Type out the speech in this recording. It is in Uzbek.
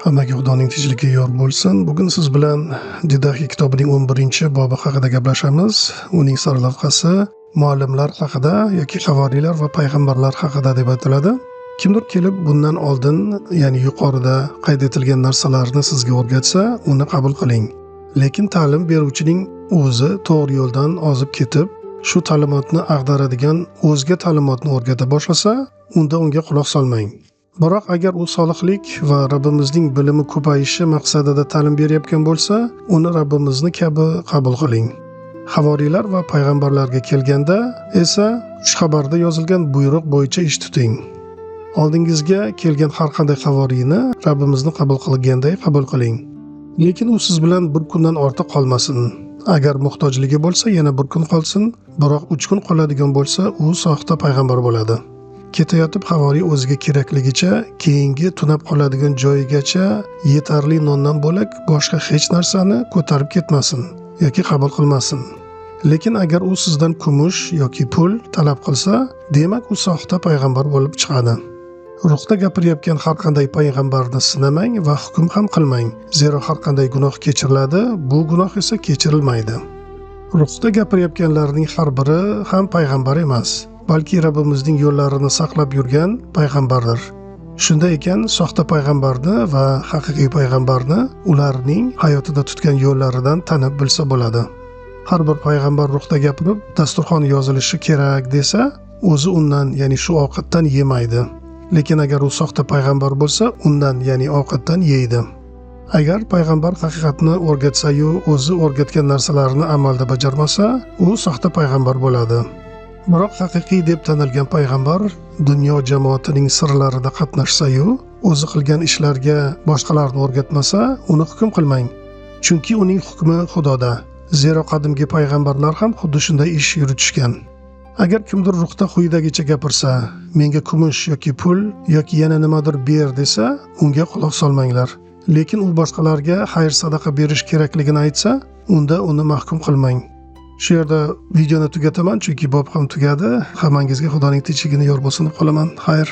Hammaga Xudoning tinchligi yor bo'lsin. Bugun siz bilan Didahi kitobining 11-bobi haqida gaplashamiz. Uning sarlavhasi muallimlar haqida yoki havoriylar va payg'ambarlar haqida deb aytiladi. Kimdir kelib bundan oldin, ya'ni yuqorida qayd etilgan narsalarni sizga o'rgatsa, uni qabul qiling. Lekin ta'lim beruvchining o'zi to'g'ri yo'ldan ozib ketib, shu ta'limotni ag'daradigan o'zga ta'limotni o'rgata boshlasa, unda unga quloq solmang. Biroq agar u solihlik va Rabbimizning bilimi ko'payishi maqsadida ta'lim berayotgan bo'lsa, uni Rabbimizni kabi qabul qiling. Havoriylar va payg'ambarlarga kelganda esa xushxabarda yozilgan buyruq bo'yicha ish tuting. Oldingizga kelgan har qanday havoriyni Rabbimizni qabul qilganday qabul qiling. Lekin u siz bilan bir kundan ortiq qolmasin. Agar muhtojligi bo'lsa yana bir kun qolsin, biroq 3 kun qoladigan bo'lsa, u soxta payg'ambar bo'ladi. Ketayotib havoriy o'ziga kerakligicha, keyingi tunab qoladigan joyigacha yetarli nondan bo'lak boshqa hech narsani ko'tarib ketmasin yoki qabul qilmasin. Lekin agar u sizdan kumush yoki pul talab qilsa, demak u soxta payg'ambar bo'lib chiqadi. Ruhda gapirayotgan har qanday payg'ambarni sinamang va hukm ham qilmang, zero har qanday gunoh kechiriladi, bu gunoh esa kechirilmaydi. Ruhda gapirayotganlarning har biri ham payg'ambar emas, balki Rabbimizning yo'llarini saqlab yurgan payg'ambardir. Shunda ekan, soxta payg'ambarni va haqiqiy payg'ambarni ularning hayotida tutgan yo'llaridan tanib bilsa bo'ladi. Har bir payg'ambar ruhda gapirib, dasturxon yozilishi kerak desa, o'zi undan, ya'ni shu ovqatdan yemaydi. Lekin agar u soxta payg'ambar bo'lsa, undan, ya'ni ovqatdan yeydi. Agar payg'ambar haqiqatni o'rgatsa-yu, o'zi o'rgatgan narsalarini amalda bajarmasa, u soxta payg'ambar bo'ladi. Biroq haqiqiy deb tanilgan payg'ambar dunyo jamoatining sirlarida qatnashsa-yu, o'zi qilgan ishlarga boshqalarni o'rgatmasa, uni hukm qilmang. Chunki uning hukmi Xudoda. Zero qadimgi payg'ambarlar ham xuddi shunday ish yuritishgan. Agar kimdir ruhda quyidagicha gapirsa, menga kumush yoki pul yoki yana nimadir ber desa, unga quloq solmanglar. Lekin u boshqalarga xayr sadaqa berish kerakligini aytsa, unda uni mahkum qilmang. Shu yerda videoni tugataman, chunki bob ham tugadi. Hammangizga Xudoning tinchligini yor bo'lsin deb qolaman. Xayr.